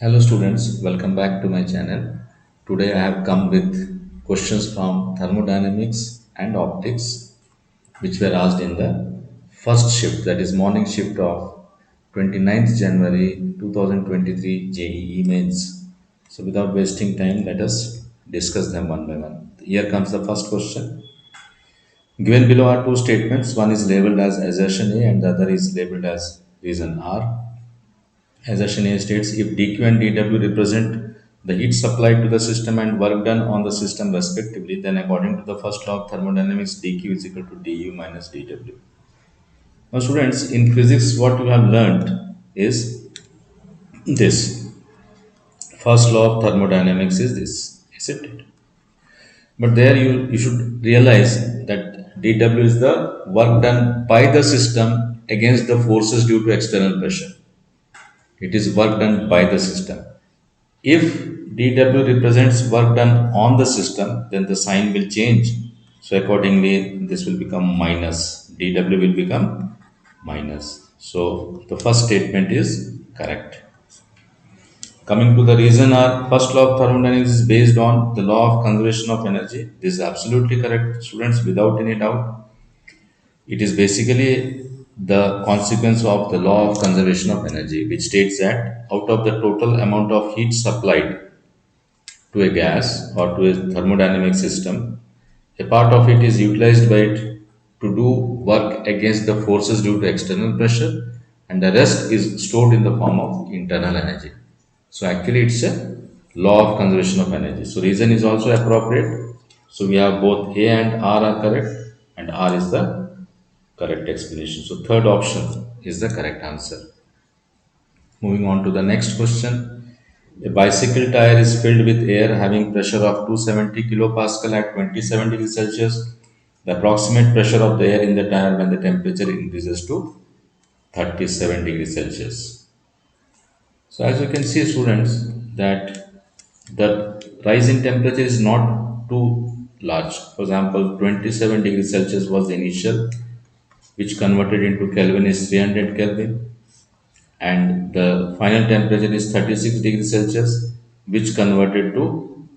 Hello students, welcome back to my channel. Today I have come with questions from thermodynamics and optics which were asked in the first shift, that is morning shift of 29th January 2023 JEE mains. So without wasting time, let us discuss them one by one. Here comes the first question. Given below are two statements, one is labeled as assertion A and the other is labeled as reason R. Assertion A states if dq and dw represent the heat supplied to the system and work done on the system respectively, then according to the first law of thermodynamics, dq is equal to du minus dw. Now, students, in physics, what you have learned is this. First law of thermodynamics is this, isn't it? But there you should realize that dw is the work done by the system against the forces due to external pressure. It is work done by the system. If dW represents work done on the system, then the sign will change. So accordingly, this will become minus. dW will become minus. So the first statement is correct. Coming to the reason, our first law of thermodynamics is based on the law of conservation of energy. This is absolutely correct, students, without any doubt. It is basically the consequence of the law of conservation of energy, which states that out of the total amount of heat supplied to a gas or to a thermodynamic system, a part of it is utilized by it to do work against the forces due to external pressure, and the rest is stored in the form of internal energy. So actually, it's a law of conservation of energy. So reason is also appropriate. So we have both A and R are correct, and R is the correct explanation. So third option is the correct answer. Moving on to the next question. A bicycle tire is filled with air having pressure of 270 kilopascal at 27 degrees Celsius. The approximate pressure of the air in the tire when the temperature increases to 37 degrees Celsius. So as you can see, students, that the rise in temperature is not too large. For example, 27 degrees Celsius was the initial, which converted into Kelvin is 300 Kelvin, and the final temperature is 36 degrees Celsius, which converted to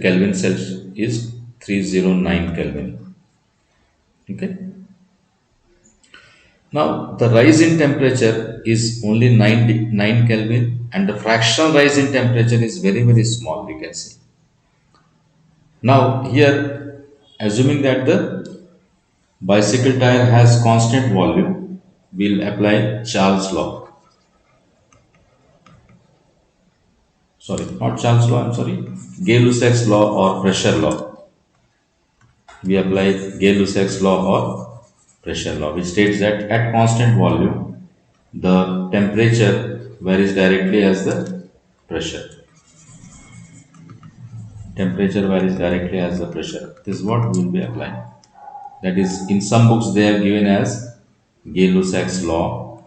Kelvin Celsius is 309 Kelvin. Okay. Now the rise in temperature is only 9 Kelvin, and the fractional rise in temperature is very small. We can see. Now here, assuming that the bicycle tire has constant volume, we'll apply Charles law. Sorry, not Charles law, I'm sorry, Gay-Lussac's law or pressure law. We apply Gay-Lussac's law or pressure law, which states that at constant volume, the temperature varies directly as the pressure. Temperature varies directly as the pressure. This is what we will be applying. That is, in some books they are given as Gay-Lussac's law,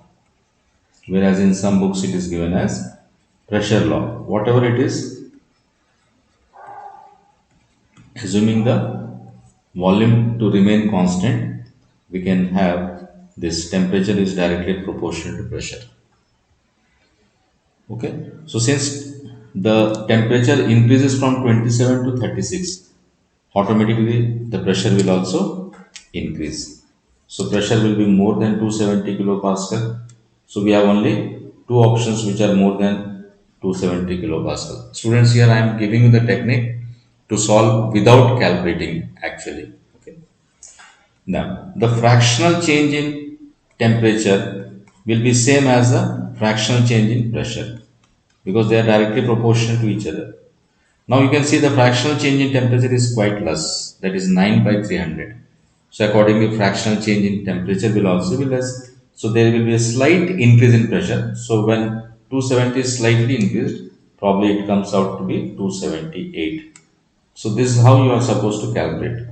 whereas in some books it is given as pressure law. Whatever it is, assuming the volume to remain constant, we can have this temperature is directly proportional to pressure. Okay, so since the temperature increases from 27 to 36, automatically the pressure will also increase. So pressure will be more than 270 kilopascal. So we have only two options which are more than 270 kilopascal. Students, here I am giving you the technique to solve without calculating actually. Okay. Now, the fractional change in temperature will be same as the fractional change in pressure because they are directly proportional to each other. Now you can see the fractional change in temperature is quite less, that is 9 by 300. So accordingly, fractional change in temperature will also be less. So there will be a slight increase in pressure. So when 270 is slightly increased, probably it comes out to be 278. So this is how you are supposed to calculate.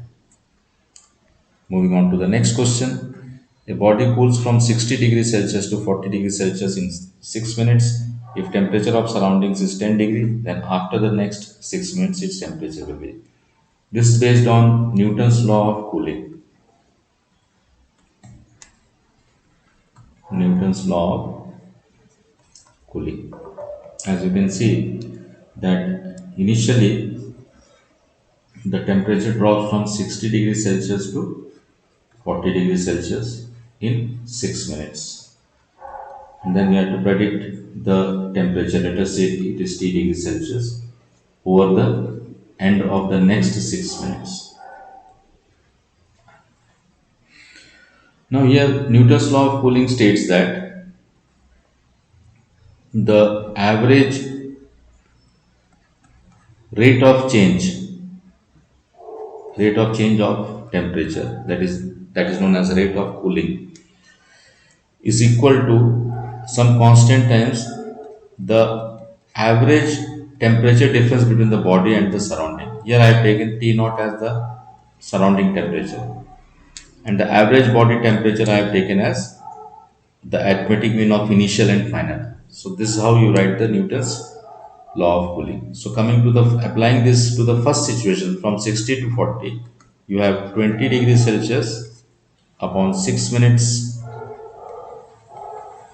Moving on to the next question. A body cools from 60 degrees Celsius to 40 degrees Celsius in 6 minutes. If temperature of surroundings is 10 degree, then after the next 6 minutes its temperature will be. This is based on Newton's law of cooling. Newton's law of cooling. As you can see that initially the temperature drops from 60 degrees Celsius to 40 degrees Celsius in 6 minutes. And then we have to predict the temperature. Let us say it is T degrees Celsius over the end of the next 6 minutes. Now here Newton's law of cooling states that the average rate of change of temperature, that is known as rate of cooling, is equal to some constant times the average temperature difference between the body and the surrounding. Here I have taken T naught as the surrounding temperature, and the average body temperature I have taken as the arithmetic mean of initial and final. So this is how you write the Newton's law of cooling. So coming to the applying this to the first situation from 60 to 40, you have 20 degrees Celsius upon 6 minutes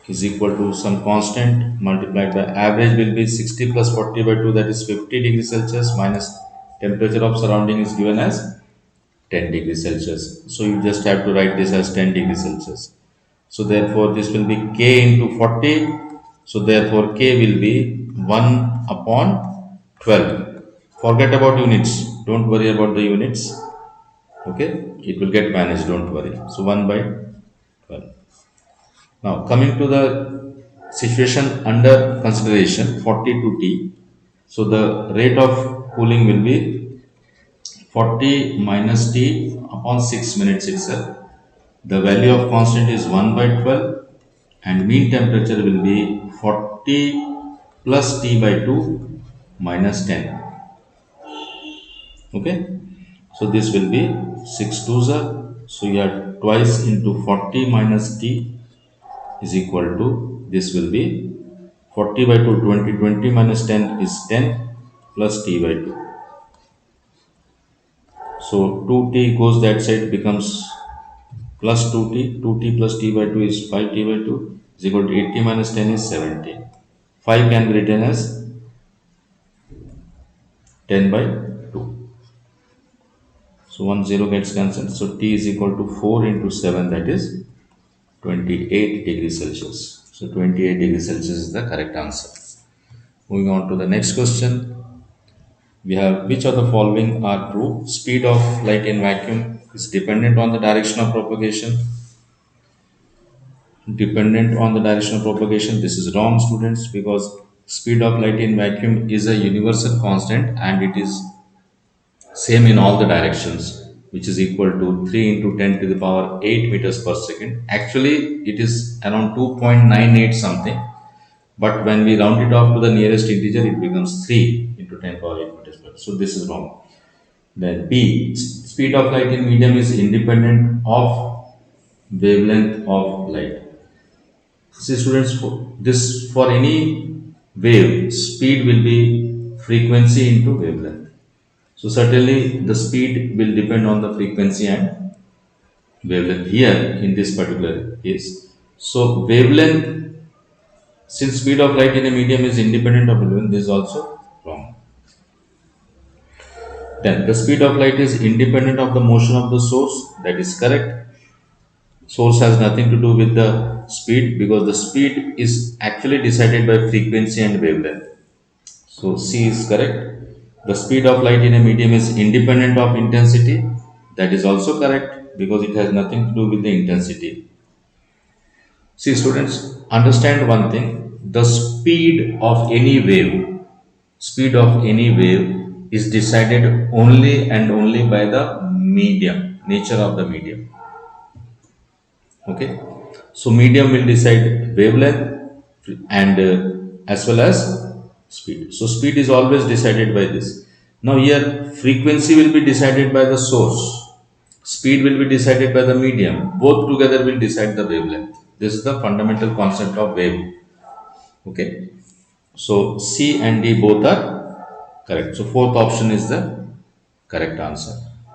is equal to some constant multiplied by average will be 60 plus 40 by 2, that is 50 degrees Celsius, minus temperature of surrounding is given as 10 degrees Celsius. So you just have to write this as 10 degrees Celsius. So therefore this will be K into 40. So therefore K will be 1 upon 12. Forget about units. Don't worry about the units. Okay. It will get managed. Don't worry. So 1 by 12. Now coming to the situation under consideration 42T. So the rate of cooling will be 40 minus T upon 6 minutes itself. The value of constant is 1 by 12 and mean temperature will be 40 plus T by 2 minus 10. Okay. So this will be 6 twos are. So you have twice into 40 minus T is equal to, this will be 40 by 2, 20, 20 minus 10 is 10 plus T by 2. So 2T goes that side, becomes plus 2T, 2T plus T by 2 is 5T by 2 is equal to 80 minus 10 is 70. 5 can be written as 10 by 2. So 1 0 gets cancelled. So T is equal to 4 into 7, that is 28 degrees Celsius. So 28 degrees Celsius is the correct answer. Moving on to the next question. We have, which of the following are true? Speed of light in vacuum is dependent on the direction of propagation. Dependent on the direction of propagation. This is wrong, students, because speed of light in vacuum is a universal constant and it is same in all the directions, which is equal to 3 into 10 to the power 8 meters per second. Actually, it is around 2.98 something, but when we round it off to the nearest integer, it becomes 3 into 10 power 8 meters per second. So this is wrong. Then B, speed of light in medium is independent of wavelength of light. See students, for any wave, speed will be frequency into wavelength. So certainly the speed will depend on the frequency and wavelength here in this particular case. So wavelength, since speed of light in a medium is independent of wavelength, this is also wrong. Then the speed of light is independent of the motion of the source, that is correct. Source has nothing to do with the speed because the speed is actually decided by frequency and wavelength. So C is correct. The speed of light in a medium is independent of intensity. That is also correct because it has nothing to do with the intensity. See students, understand one thing. The speed of any wave is decided only and only by the medium, nature of the medium. Okay. So medium will decide wavelength and as well as speed. So speed is always decided by this. Now here frequency will be decided by the source. Speed will be decided by the medium. Both together will decide the wavelength. This is the fundamental concept of wave. Okay. So C and D both are correct. So fourth option is the correct answer.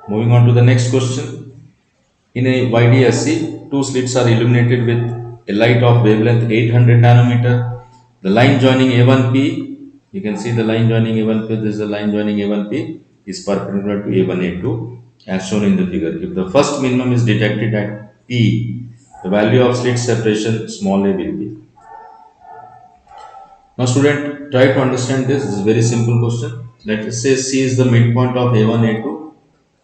Moving on to the next question. In a YDSC, two slits are illuminated with a light of wavelength 800 nanometer The line joining A1P, you can see the line joining A1P, this is the line joining A1P is perpendicular to A1A2 as shown in the figure. If the first minimum is detected at P, the value of slit separation small a will be. Now student, try to understand this. This is a very simple question. Let us say C is the midpoint of A1, A2.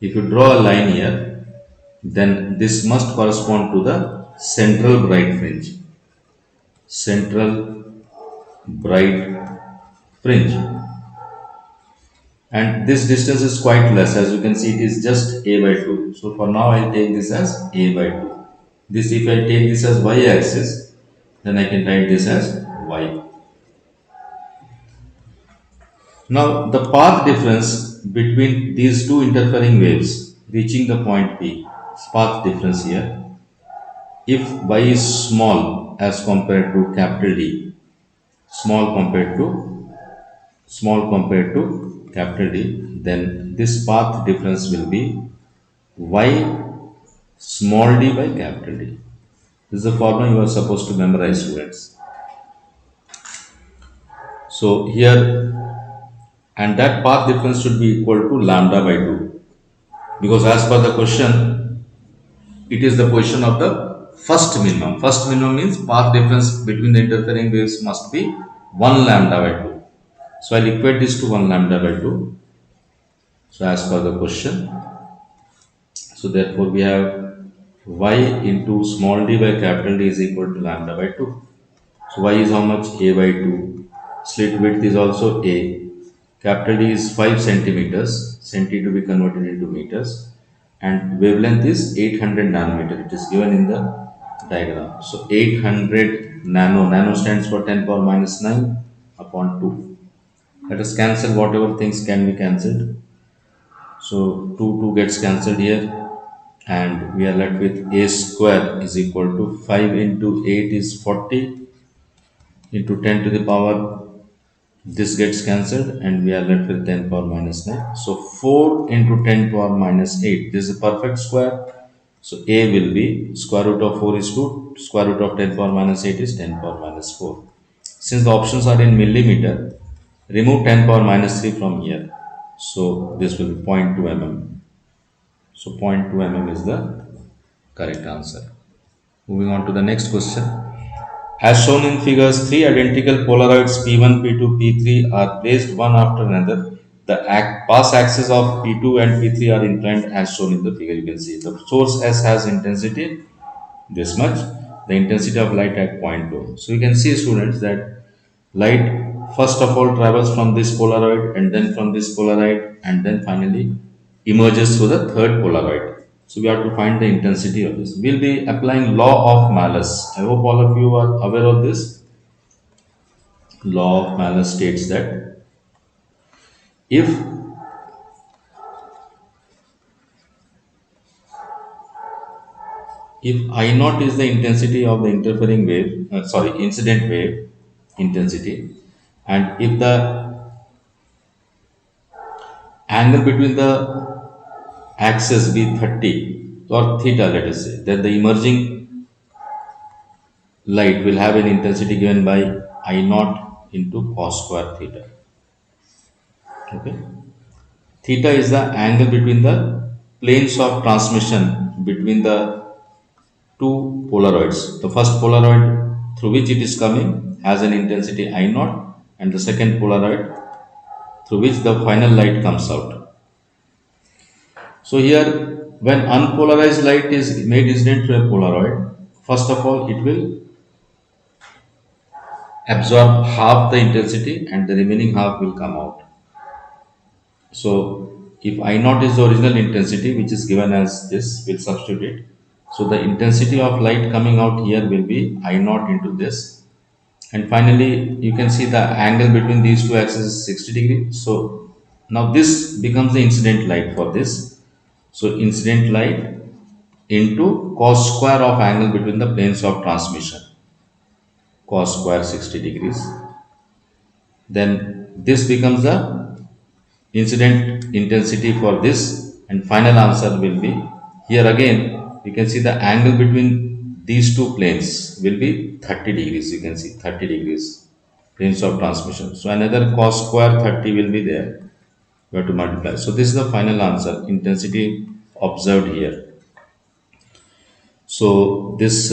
If you draw a line here, then this must correspond to the central bright fringe. Central bright fringe. And this distance is quite less. As you can see, it is just a by 2. So for now, I'll take this as a by 2. This, if I take this as y axis, then I can write this as y. Now, the path difference between these two interfering waves reaching the point P, path difference here, if y is small as compared to capital D, small compared to capital D, then this path difference will be y small d by capital D. This is the formula you are supposed to memorize, students. So here, and that path difference should be equal to lambda by 2, because as per the question, it is the position of the first minimum. First minimum means path difference between the interfering waves must be 1 lambda by 2. So I'll equate this to 1 lambda by 2. So as per the question, so therefore we have y into small d by capital D is equal to lambda by 2. So y is how much? A by 2. Slit width is also A. Capital D is 5 centimeters, centi to be converted into meters, and wavelength is 800 nanometer. It is given in the diagram. So 800 nano stands for 10 power minus 9 upon 2. Let us cancel whatever things can be cancelled. So 2 gets cancelled here, and we are left with a square is equal to 5 into 8 is 40 into 10 to the power. This gets cancelled and we are left with 10 power minus 9. So 4 into 10 power minus 8. This is a perfect square. So A will be square root of 4 is 2. Square root of 10 power minus 8 is 10 power minus 4. Since the options are in millimeter, remove 10 power minus 3 from here. So this will be 0.2 mm. So 0.2 mm is the correct answer. Moving on to the next question. As shown in figures, three identical Polaroids P1, P2, P3 are placed one after another. The pass axes of P2 and P3 are inclined as shown in the figure. You can see the source S has intensity this much, the intensity of light at point 2. So you can see, students, that light first of all travels from this Polaroid and then from this Polaroid and then finally emerges through the third Polaroid. So we have to find the intensity of this. We'll be applying law of Malus. I hope all of you are aware of this. Law of Malus states that if I naught is the intensity of the interfering wave, incident wave intensity, and if the angle between the axis be 30 or theta, let us say, then the emerging light will have an intensity given by I naught into cos square theta. Okay. Theta is the angle between the planes of transmission between the two Polaroids. The first Polaroid through which it is coming has an intensity I naught, and the second Polaroid through which the final light comes out. So here, when unpolarized light is made incident to a Polaroid, first of all it will absorb half the intensity and the remaining half will come out. So if I naught is the original intensity, which is given as this, we'll substitute it. So the intensity of light coming out here will be I naught into this, and finally you can see the angle between these two axes is 60 degrees. So now this becomes the incident light for this. So incident light into cos square of angle between the planes of transmission, cos square 60 degrees. Then this becomes the incident intensity for this, and final answer will be here again. You can see the angle between these two planes will be 30 degrees. You can see 30 degrees. range of transmission. So another cos square 30 will be there. We have to multiply. So this is the final answer, intensity observed here. So this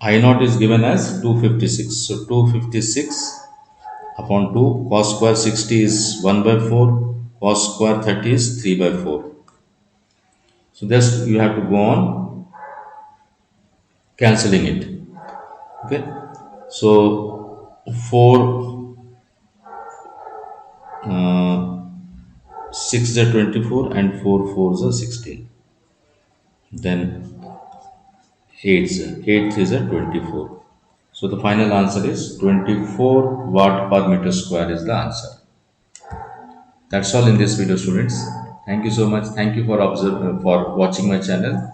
I naught is given as 256. So 256 upon 2, cos square 60 is 1 by 4, cos square 30 is 3 by 4. So just you have to go on cancelling it. Okay. So 4 6 is 24 and 4 4 is 16. Then 8 is 24. So the final answer is 24 watt per meter square is the answer. That's all in this video, students. Thank you so much. Thank you for watching my channel.